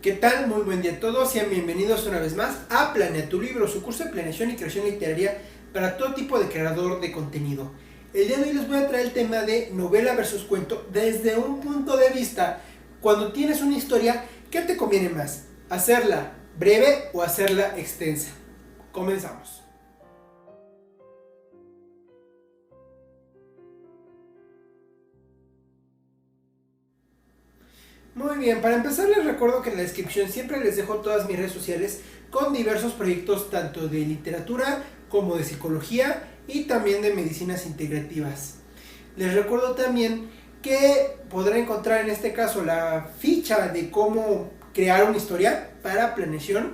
¿Qué tal? Muy buen día a todos, sean bienvenidos una vez más a Planea tu Libro, su curso de planeación y creación literaria para todo tipo de creador de contenido. El día de hoy les voy a traer el tema de novela versus cuento desde un punto de vista cuando tienes una historia, ¿qué te conviene más? ¿Hacerla breve o hacerla extensa? Comenzamos. Muy bien, para empezar les recuerdo que en la descripción siempre les dejo todas mis redes sociales con diversos proyectos tanto de literatura como de psicología y también de medicinas integrativas. Les recuerdo también que podrán encontrar en este caso la ficha de cómo crear una historia para planeación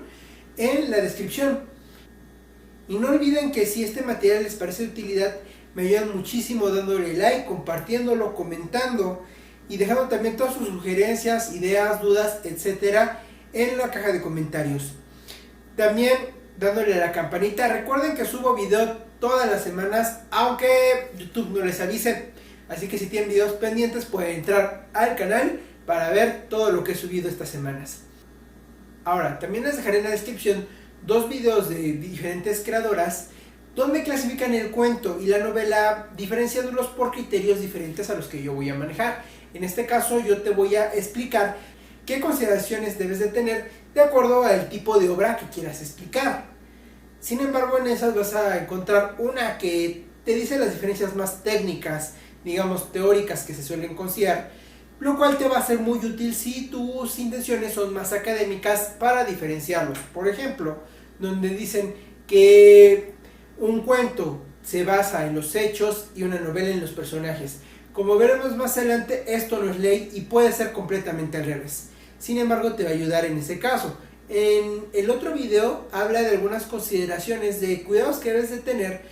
en la descripción. Y no olviden que si este material les parece de utilidad, me ayudan muchísimo dándole like, compartiéndolo, comentando y dejando también todas sus sugerencias, ideas, dudas, etcétera en la caja de comentarios. También dándole a la campanita. Recuerden que subo video todas las semanas, aunque YouTube no les avise. Así que si tienen videos pendientes pueden entrar al canal para ver todo lo que he subido estas semanas. Ahora, también les dejaré en la descripción dos videos de diferentes creadoras donde clasifican el cuento y la novela diferenciándolos por criterios diferentes a los que yo voy a manejar. En este caso yo te voy a explicar qué consideraciones debes de tener de acuerdo al tipo de obra que quieras explicar. Sin embargo, en esas vas a encontrar una que te dice las diferencias más técnicas, digamos teóricas que se suelen considerar, lo cual te va a ser muy útil si tus intenciones son más académicas para diferenciarlos. Por ejemplo, donde dicen que un cuento se basa en los hechos y una novela en los personajes. Como veremos más adelante, esto no es ley y puede ser completamente al revés. Sin embargo, te va a ayudar en ese caso. En el otro video habla de algunas consideraciones de cuidados que debes de tener,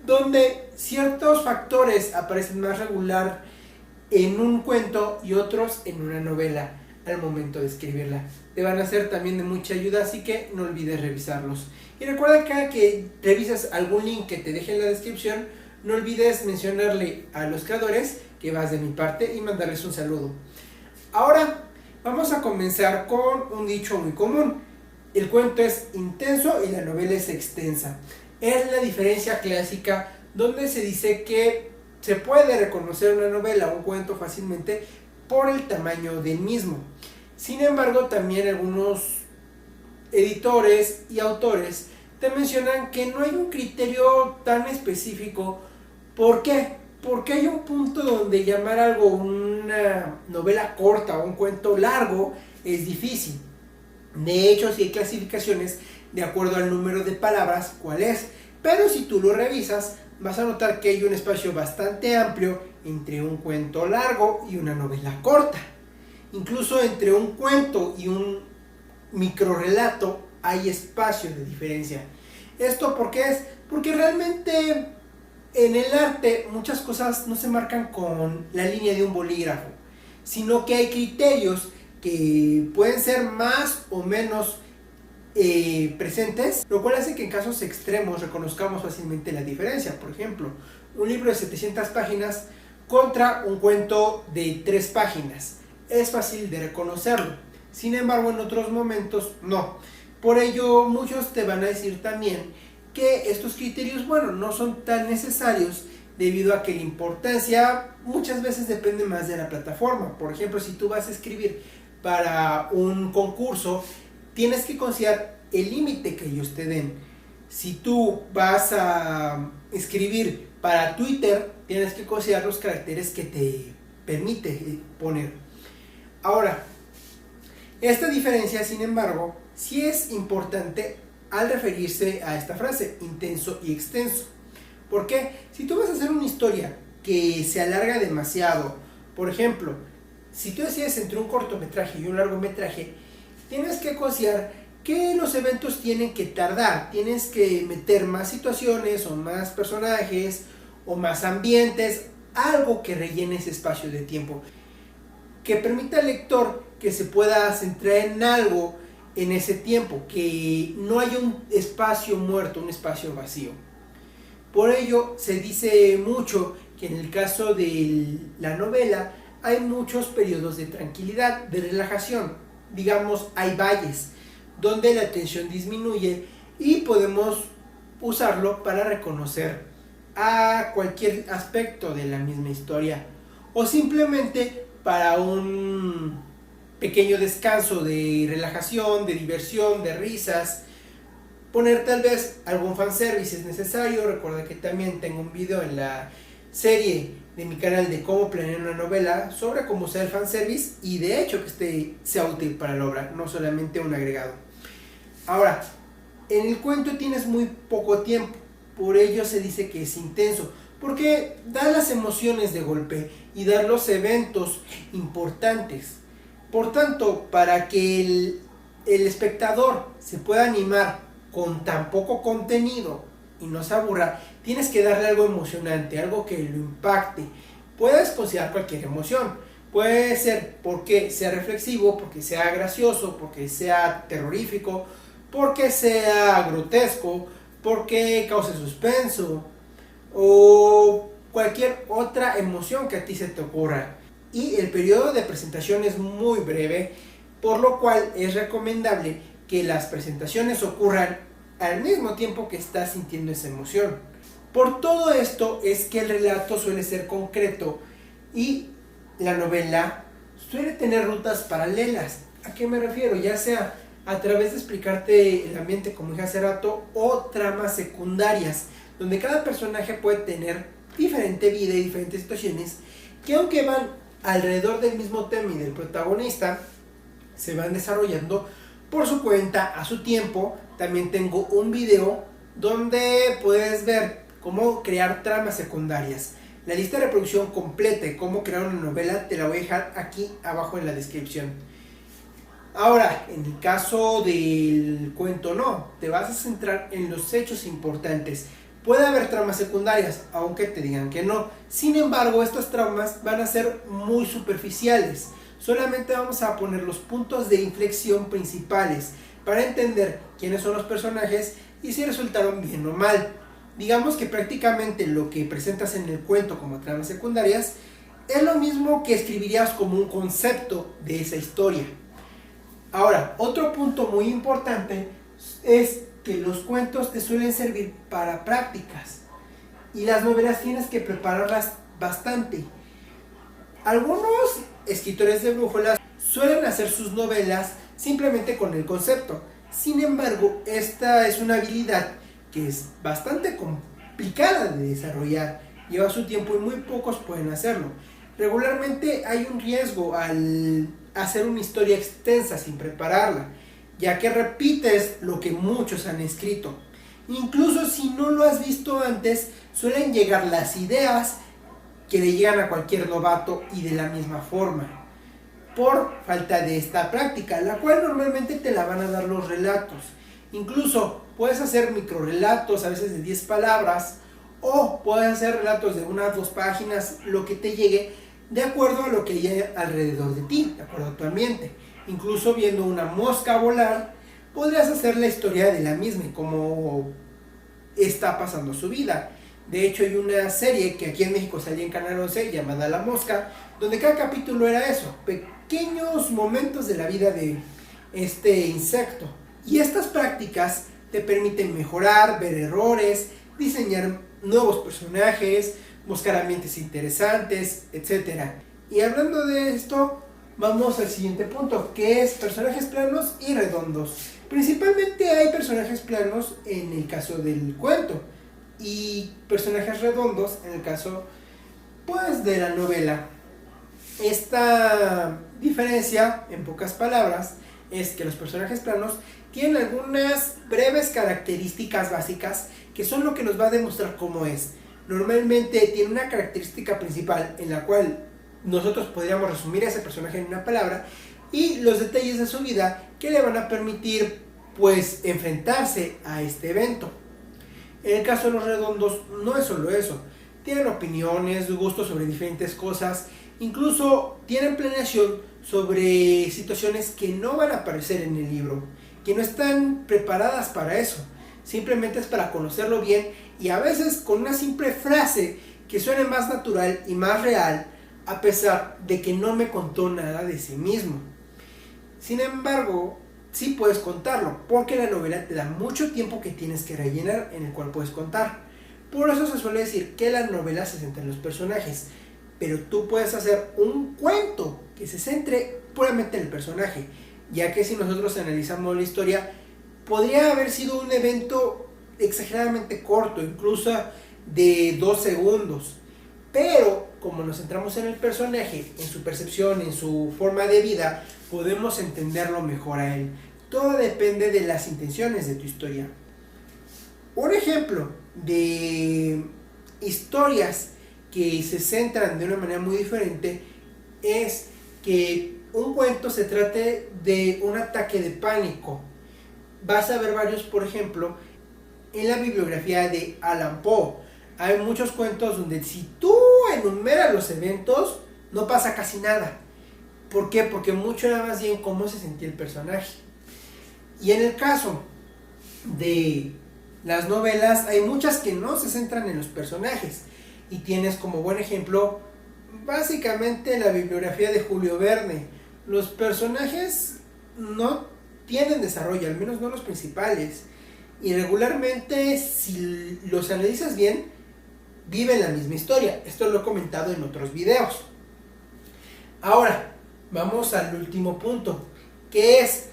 donde ciertos factores aparecen más regular en un cuento y otros en una novela al momento de escribirla. Te van a ser también de mucha ayuda, así que no olvides revisarlos. Y recuerda que cada que revises algún link que te deje en la descripción, no olvides mencionarle a los creadores que vas de mi parte y mandarles un saludo. Ahora vamos a comenzar con un dicho muy común. El cuento es intenso y la novela es extensa. Es la diferencia clásica donde se dice que se puede reconocer una novela o un cuento fácilmente por el tamaño del mismo. Sin embargo, también algunos editores y autores te mencionan que no hay un criterio tan específico. ¿Por qué? Porque hay un punto donde llamar algo una novela corta o un cuento largo es difícil. De hecho, sí hay clasificaciones de acuerdo al número de palabras, cuál es. Pero si tú lo revisas, vas a notar que hay un espacio bastante amplio entre un cuento largo y una novela corta. Incluso entre un cuento y un microrrelato hay espacio de diferencia. ¿Esto por qué es? Porque realmente en el arte muchas cosas no se marcan con la línea de un bolígrafo, sino que hay criterios que pueden ser más o menos presentes, lo cual hace que en casos extremos reconozcamos fácilmente la diferencia. Por ejemplo, un libro de 700 páginas contra un cuento de 3 páginas. Es fácil de reconocerlo. Sin embargo, en otros momentos no. Por ello, muchos te van a decir también que estos criterios, no son tan necesarios debido a que la importancia muchas veces depende más de la plataforma. Por ejemplo, si tú vas a escribir para un concurso, tienes que considerar el límite que ellos te den. Si tú vas a escribir para Twitter, tienes que considerar los caracteres que te permite poner. Ahora, esta diferencia, sin embargo, sí es importante al referirse a esta frase, intenso y extenso. ¿Por qué? Si tú vas a hacer una historia que se alarga demasiado, por ejemplo, si tú decides entre un cortometraje y un largometraje, tienes que considerar que los eventos tienen que tardar, tienes que meter más situaciones o más personajes o más ambientes, algo que rellene ese espacio de tiempo, que permita al lector que se pueda centrar en algo en ese tiempo, que no haya un espacio muerto, un espacio vacío. Por ello se dice mucho que en el caso de la novela hay muchos periodos de tranquilidad, de relajación. digamos, hay valles donde la tensión disminuye y podemos usarlo para reconocer a cualquier aspecto de la misma historia o simplemente para un pequeño descanso de relajación, de diversión, de risas. Poner tal vez algún fanservice es necesario. Recuerda que también tengo un video en la serie de mi canal de cómo planear una novela sobre cómo usar el fanservice y de hecho que sea útil para la obra, no solamente un agregado. Ahora, en el cuento tienes muy poco tiempo, por ello se dice que es intenso, porque da las emociones de golpe y da los eventos importantes. Por tanto, para que el espectador se pueda animar con tan poco contenido y no se aburra, tienes que darle algo emocionante, algo que lo impacte. Puedes considerar cualquier emoción, puede ser porque sea reflexivo, porque sea gracioso, porque sea terrorífico, porque sea grotesco, porque cause suspenso o cualquier otra emoción que a ti se te ocurra. Y el periodo de presentación es muy breve, por lo cual es recomendable que las presentaciones ocurran al mismo tiempo que estás sintiendo esa emoción. Por todo esto es que el relato suele ser concreto y la novela suele tener rutas paralelas. ¿A qué me refiero? Ya sea a través de explicarte el ambiente, como dije hace rato, o tramas secundarias, donde cada personaje puede tener diferente vida y diferentes situaciones que, aunque van alrededor del mismo tema y del protagonista, se van desarrollando por su cuenta, a su tiempo. También tengo un video donde puedes ver cómo crear tramas secundarias. La lista de reproducción completa de cómo crear una novela te la voy a dejar aquí abajo en la descripción. Ahora, en el caso del cuento no, te vas a centrar en los hechos importantes. Puede haber tramas secundarias, aunque te digan que no. Sin embargo, estas tramas van a ser muy superficiales. Solamente vamos a poner los puntos de inflexión principales para entender quiénes son los personajes y si resultaron bien o mal. Digamos que prácticamente lo que presentas en el cuento como tramas secundarias es lo mismo que escribirías como un concepto de esa historia. Ahora, otro punto muy importante es que los cuentos te suelen servir para prácticas y las novelas tienes que prepararlas bastante. Algunos escritores de brújulas suelen hacer sus novelas simplemente con el concepto. Sin embargo, esta es una habilidad que es bastante complicada de desarrollar, lleva su tiempo y muy pocos pueden hacerlo. Regularmente hay un riesgo al hacer una historia extensa sin prepararla, ya que repites lo que muchos han escrito. Incluso si no lo has visto antes, suelen llegar las ideas que le llegan a cualquier novato y de la misma forma, por falta de esta práctica, la cual normalmente te la van a dar los relatos. Incluso puedes hacer microrelatos, a veces de 10 palabras, o puedes hacer relatos de 1 a 2 páginas, lo que te llegue, de acuerdo a lo que hay alrededor de ti, de acuerdo a tu ambiente. Incluso viendo una mosca volar, podrías hacer la historia de la misma y cómo está pasando su vida. De hecho, hay una serie que aquí en México salía en Canal 11 llamada La Mosca, donde cada capítulo era eso, pequeños momentos de la vida de este insecto. Y estas prácticas te permiten mejorar, ver errores, diseñar nuevos personajes, buscar ambientes interesantes, etc. Y hablando de esto, vamos al siguiente punto, que es personajes planos y redondos. Principalmente hay personajes planos en el caso del cuento y personajes redondos en el caso, pues, de la novela. Esta diferencia, en pocas palabras, es que los personajes planos tienen algunas breves características básicas que son lo que nos va a demostrar cómo es. Normalmente tiene una característica principal en la cual nosotros podríamos resumir a ese personaje en una palabra y los detalles de su vida que le van a permitir, pues, enfrentarse a este evento. En el caso de los redondos no es solo eso, tienen opiniones, gustos sobre diferentes cosas, incluso tienen planeación sobre situaciones que no van a aparecer en el libro, que no están preparadas para eso, simplemente es para conocerlo bien y a veces con una simple frase que suene más natural y más real, a pesar de que no me contó nada de sí mismo. Sin embargo, sí puedes contarlo, porque la novela te da mucho tiempo que tienes que rellenar en el cual puedes contar. Por eso se suele decir que la novela se centra en los personajes, pero tú puedes hacer un cuento que se centre puramente en el personaje, ya que si nosotros analizamos la historia, podría haber sido un evento exageradamente corto, incluso de 2 segundos, pero como nos centramos en el personaje, en su percepción, en su forma de vida, podemos entenderlo mejor a él. Todo depende de las intenciones de tu historia. Un ejemplo de historias que se centran de una manera muy diferente es que un cuento se trate de un ataque de pánico. Vas a ver varios, por ejemplo, en la bibliografía de Allan Poe. Hay muchos cuentos donde si tú enumeras los eventos, no pasa casi nada. ¿Por qué? Porque mucho era más bien cómo se sentía el personaje. Y en el caso de las novelas, hay muchas que no se centran en los personajes. Y tienes como buen ejemplo, básicamente la bibliografía de Julio Verne. Los personajes no tienen desarrollo, al menos no los principales. Y regularmente, si los analizas bien, viven la misma historia. Esto lo he comentado en otros videos. Ahora, vamos al último punto, que es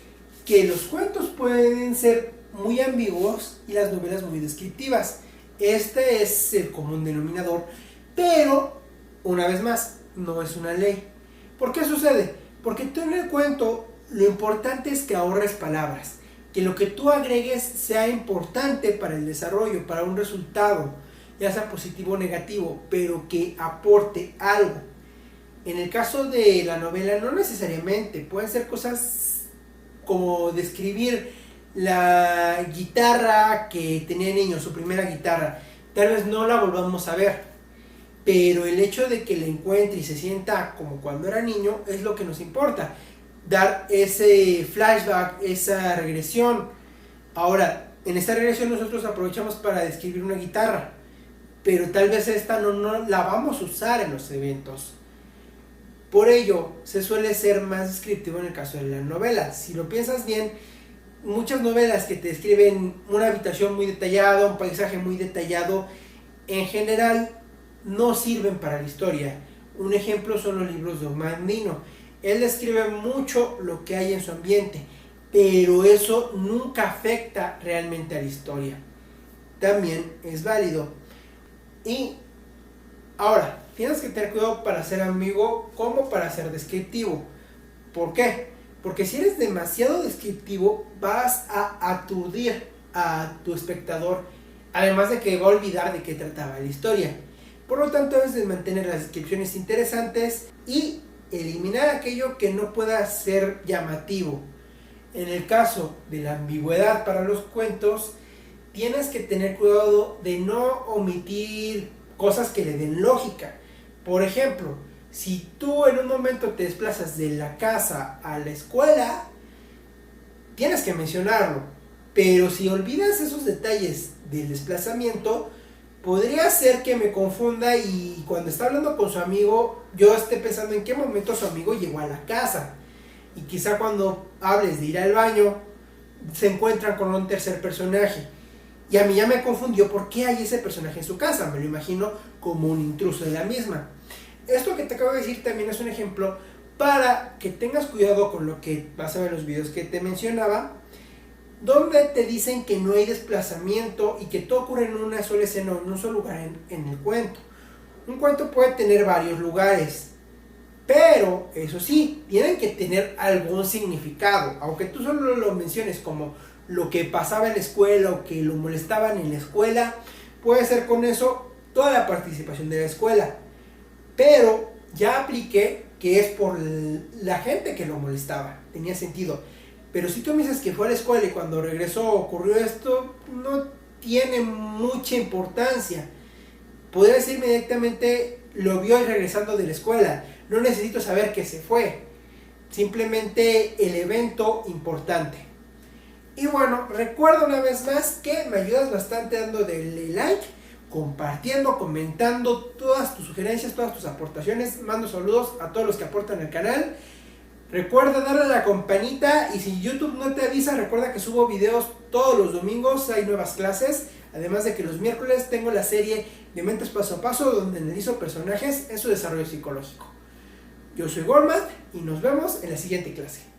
que los cuentos pueden ser muy ambiguos y las novelas muy descriptivas. Este es el común denominador, pero, una vez más, no es una ley. ¿Por qué sucede? Porque tú en el cuento, lo importante es que ahorres palabras, que lo que tú agregues sea importante para el desarrollo, para un resultado, ya sea positivo o negativo, pero que aporte algo. En el caso de la novela no necesariamente, pueden ser cosas como describir la guitarra que tenía el niño, su primera guitarra. Tal vez no la volvamos a ver, pero el hecho de que la encuentre y se sienta como cuando era niño es lo que nos importa. Dar ese flashback, esa regresión. Ahora, en esta regresión nosotros aprovechamos para describir una guitarra, pero tal vez esta no la vamos a usar en los eventos. Por ello, se suele ser más descriptivo en el caso de la novela. Si lo piensas bien, muchas novelas que te describen una habitación muy detallada, un paisaje muy detallado, en general no sirven para la historia. Un ejemplo son los libros de Oman Dino. Él describe mucho lo que hay en su ambiente, pero eso nunca afecta realmente a la historia. También es válido. Y ahora, tienes que tener cuidado para ser ambiguo como para ser descriptivo. ¿Por qué? Porque si eres demasiado descriptivo, vas a aturdir a tu espectador, además de que va a olvidar de qué trataba la historia. Por lo tanto, debes de mantener las descripciones interesantes y eliminar aquello que no pueda ser llamativo. En el caso de la ambigüedad para los cuentos, tienes que tener cuidado de no omitir cosas que le den lógica. Por ejemplo, si tú en un momento te desplazas de la casa a la escuela, tienes que mencionarlo. Pero si olvidas esos detalles del desplazamiento, podría ser que me confunda y cuando está hablando con su amigo, yo esté pensando en qué momento su amigo llegó a la casa. Y quizá cuando hables de ir al baño, se encuentran con un tercer personaje. Y a mí ya me confundió por qué hay ese personaje en su casa. Me lo imagino como un intruso de la misma. Esto que te acabo de decir también es un ejemplo para que tengas cuidado con lo que vas a ver en los videos que te mencionaba, donde te dicen que no hay desplazamiento y que todo ocurre en una sola escena o en un solo lugar en el cuento. Un cuento puede tener varios lugares, pero eso sí, tienen que tener algún significado. Aunque tú solo lo menciones como lo que pasaba en la escuela o que lo molestaban en la escuela, puede ser con eso toda la participación de la escuela. Pero ya apliqué que es por la gente que lo molestaba, tenía sentido. Pero si tú me dices que fue a la escuela y cuando regresó ocurrió esto, no tiene mucha importancia. Podría decirme directamente, lo vio regresando de la escuela. No necesito saber que se fue. Simplemente el evento importante. Y bueno, recuerda una vez más que me ayudas bastante dándole like, compartiendo, comentando todas tus sugerencias, todas tus aportaciones. Mando saludos a todos los que aportan al canal. Recuerda darle a la campanita y si YouTube no te avisa, recuerda que subo videos todos los domingos, hay nuevas clases. Además de que los miércoles tengo la serie de Mentes Paso a Paso donde analizo personajes en su desarrollo psicológico. Yo soy Gormat y nos vemos en la siguiente clase.